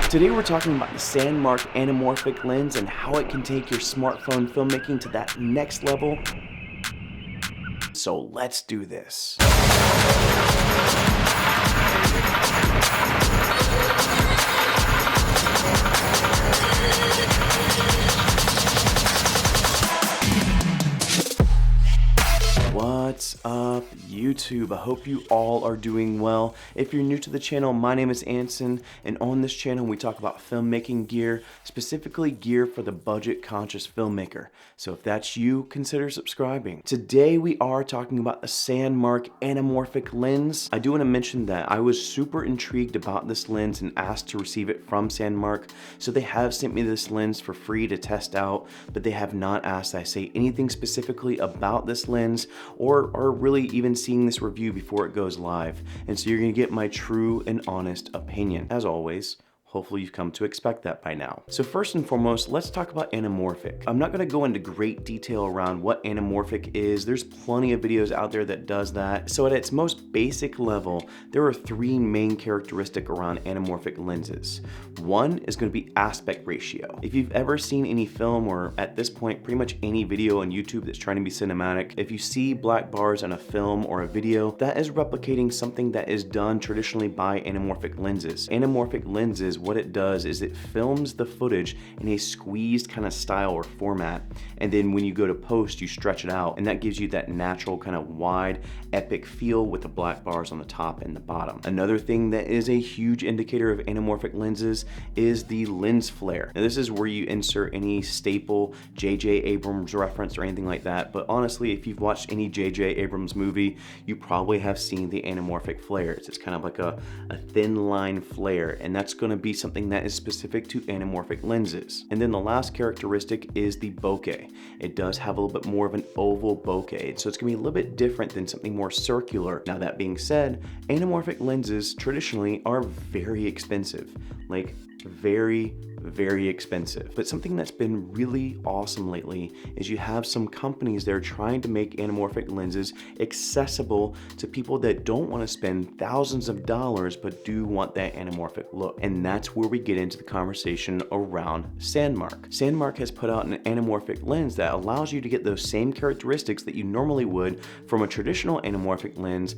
Today we're talking about the Sandmarc Anamorphic lens and how it can take your smartphone filmmaking to that next level. So let's do this. What's up, YouTube? I hope you all are doing well. If you're new to the channel, my name is Anson, and on this channel we talk about filmmaking gear, specifically gear for the budget-conscious filmmaker. So if that's you, consider subscribing. Today we are talking about the Sandmarc Anamorphic lens. I do want to mention that I was super intrigued about this lens and asked to receive it from Sandmarc. So they have sent me this lens for free to test out, but they have not asked that I say anything specifically about this lens or are really even seeing this review before it goes live. And so you're gonna get my true and honest opinion. As always, hopefully you've come to expect that by now. So first and foremost, let's talk about anamorphic. I'm not gonna go into great detail around what anamorphic is. There's plenty of videos out there that does that. So at its most basic level, there are three main characteristics around anamorphic lenses. One is gonna be aspect ratio. If you've ever seen any film or at this point, pretty much any video on YouTube that's trying to be cinematic, if you see black bars on a film or a video, that is replicating something that is done traditionally by anamorphic lenses. Anamorphic lenses, what it does is it films the footage in a squeezed kind of style or format, and then when you go to post you stretch it out, and that gives you that natural kind of wide epic feel with the black bars on the top and the bottom. Another thing that is a huge indicator of anamorphic lenses is the lens flare. Now this is where you insert any staple J.J. Abrams reference or anything like that, but honestly if you've watched any J.J. Abrams movie you probably have seen the anamorphic flares. It's kind of like a thin line flare, and that's going to be something that is specific to anamorphic lenses. And then the last characteristic is the bokeh. It does have a little bit more of an oval bokeh, so it's gonna be a little bit different than something more circular. Now that being said, anamorphic lenses traditionally are very expensive, like very expensive. But something that's been really awesome lately is you have some companies that are trying to make anamorphic lenses accessible to people that don't want to spend thousands of dollars but do want that anamorphic look. And that's where we get into the conversation around Sandmarc. Sandmarc has put out an anamorphic lens that allows you to get those same characteristics that you normally would from a traditional anamorphic lens,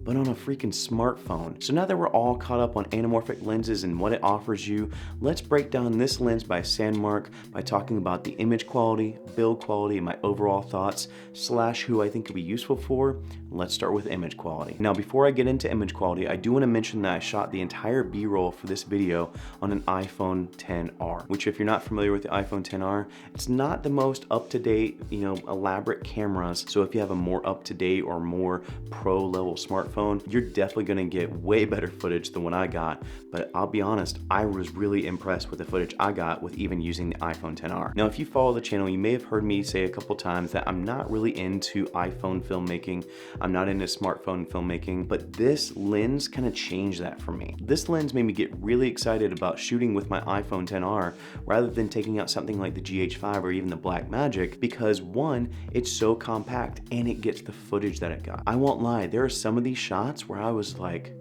but on a freaking smartphone. So now that we're all caught up on anamorphic lenses and what it offers you, let's break down this lens by Sandmarc by talking about the image quality, build quality, and my overall thoughts, / who I think could be useful for. Let's start with image quality. Now before I get into image quality, I do want to mention that I shot the entire B-roll for this video on an iPhone XR, which if you're not familiar with the iPhone XR, it's not the most up-to-date, elaborate cameras. So if you have a more up-to-date or more pro level smartphone, you're definitely gonna get way better footage than what I got. But I'll be honest, I was really impressed with the footage I got with even using the iPhone XR. Now, if you follow the channel, you may have heard me say a couple times that I'm not really into iPhone filmmaking. I'm not into smartphone filmmaking, but this lens kind of changed that for me. This lens made me get really excited about shooting with my iPhone XR rather than taking out something like the GH5 or even the Blackmagic, because one, it's so compact and it gets the footage that it got. I won't lie, there are some of these shots where I was like,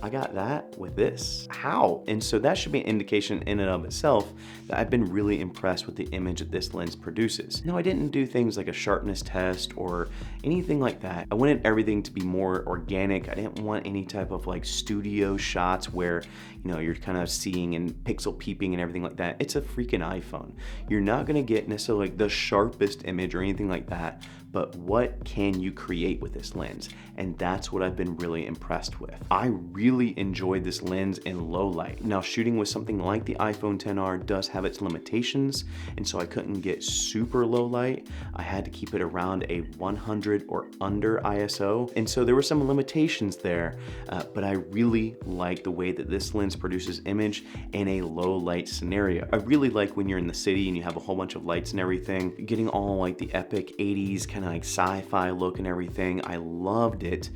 I got that with this. How? And so that should be an indication in and of itself that I've been really impressed with the image that this lens produces. Now, I didn't do things like a sharpness test or anything like that. I wanted everything to be more organic. I didn't want any type of like studio shots where, you're kind of seeing and pixel peeping and everything like that. It's a freaking iPhone. You're not gonna get necessarily like the sharpest image or anything like that, but what can you create with this lens? And that's what I've been really impressed with. I really enjoyed this lens in low light. Now, shooting with something like the iPhone XR does have its limitations, and so I couldn't get super low light. I had to keep it around a 100 or under ISO, and so there were some limitations there, but I really like the way that this lens produces image in a low light scenario. I really like when you're in the city and you have a whole bunch of lights and everything, getting all like the epic 80s kind of like sci-fi look and everything. I loved it.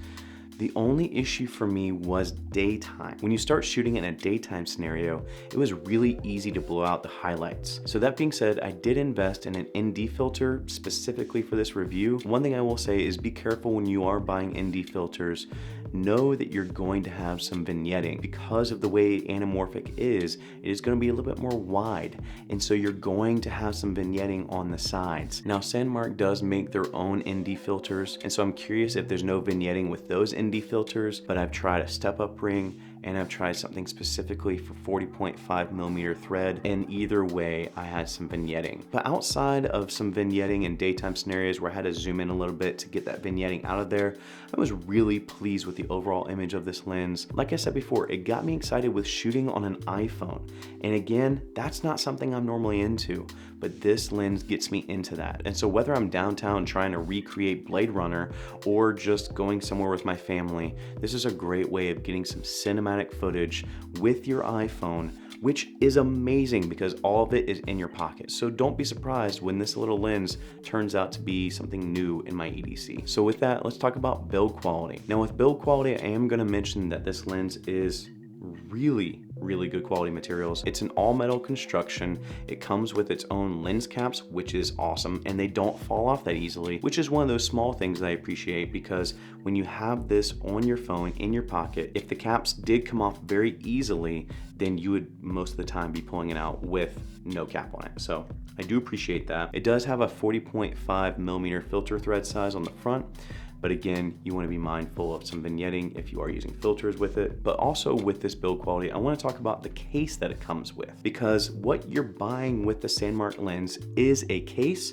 The only issue for me was daytime. When you start shooting in a daytime scenario, it was really easy to blow out the highlights. So that being said, I did invest in an ND filter specifically for this review. One thing I will say is be careful when you are buying ND filters. know that you're going to have some vignetting. Because of the way anamorphic is, it is going to be a little bit more wide, and so you're going to have some vignetting on the sides. Now Sandmarc does make their own ND filters, and so I'm curious if there's no vignetting with those ND filters, but I've tried a step-up ring and I've tried something specifically for 40.5mm thread, and either way I had some vignetting. But outside of some vignetting in daytime scenarios where I had to zoom in a little bit to get that vignetting out of there, I was really pleased with the overall image of this lens. Like I said before, it got me excited with shooting on an iPhone, and again, that's not something I'm normally into, but this lens gets me into that. And so whether I'm downtown trying to recreate Blade Runner or just going somewhere with my family, this is a great way of getting some cinematic footage with your iPhone, which is amazing because all of it is in your pocket. So don't be surprised when this little lens turns out to be something new in my EDC. So with that, let's talk about build quality. Now with build quality, I am gonna mention that this lens is really good quality materials. It's an all metal construction. It comes with its own lens caps, which is awesome, and they don't fall off that easily, which is one of those small things that I appreciate, because when you have this on your phone in your pocket, if the caps did come off very easily, then you would most of the time be pulling it out with no cap on it. So I do appreciate that. It does have a 40.5mm filter thread size on the front, but again, you want to be mindful of some vignetting if you are using filters with it. But also with this build quality, I want to talk about the case that it comes with, because what you're buying with the Sandmarc lens is a case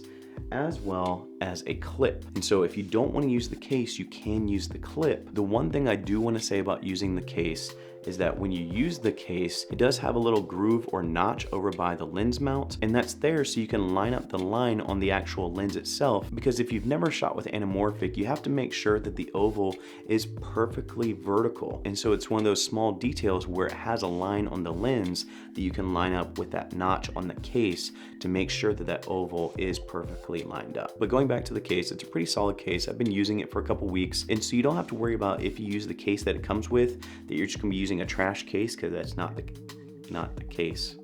as well as a clip. And so if you don't want to use the case, you can use the clip. The one thing I do want to say about using the case is that when you use the case, it does have a little groove or notch over by the lens mount, and that's there so you can line up the line on the actual lens itself, because if you've never shot with anamorphic, you have to make sure that the oval is perfectly vertical. And so it's one of those small details where it has a line on the lens that you can line up with that notch on the case to make sure that that oval is perfectly lined up. But going back to the case, it's a pretty solid case. I've been using it for a couple weeks, and so you don't have to worry about, if you use the case that it comes with, that you're just gonna be using a trash case, because that's not the case.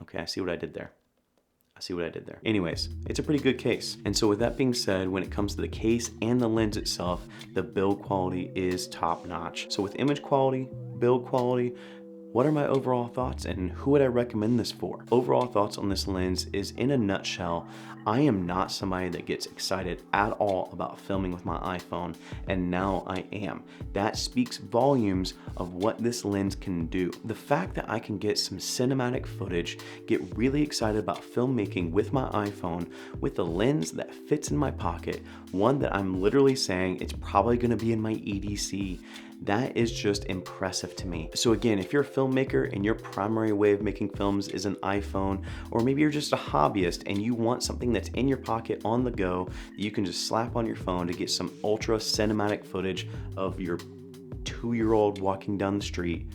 Okay, I see what I did there. Anyways, it's a pretty good case. And so with that being said, when it comes to the case and the lens itself, the build quality is top notch. So with image quality, build quality, what are my overall thoughts and who would I recommend this for? Overall thoughts on this lens is, in a nutshell, I am not somebody that gets excited at all about filming with my iPhone, and now I am. That speaks volumes of what this lens can do. The fact that I can get some cinematic footage, get really excited about filmmaking with my iPhone, with a lens that fits in my pocket, one that I'm literally saying it's probably gonna be in my EDC, that is just impressive to me. So again, if you're a filmmaker and your primary way of making films is an iPhone, or maybe you're just a hobbyist and you want something that's in your pocket on the go that you can just slap on your phone to get some ultra cinematic footage of your 2-year-old walking down the street,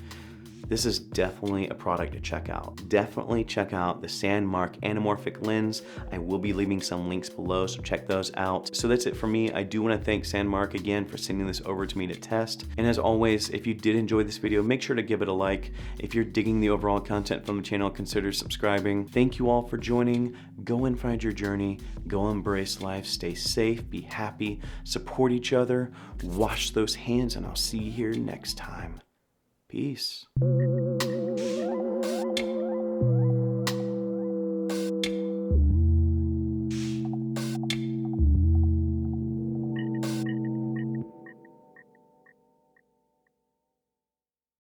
this is definitely a product to check out. Definitely check out the Sandmarc Anamorphic lens. I will be leaving some links below, so check those out. So that's it for me. I do want to thank Sandmarc again for sending this over to me to test. And as always, if you did enjoy this video, make sure to give it a like. If you're digging the overall content from the channel, consider subscribing. Thank you all for joining. Go and find your journey. Go embrace life. Stay safe, be happy, support each other, wash those hands, and I'll see you here next time. Peace.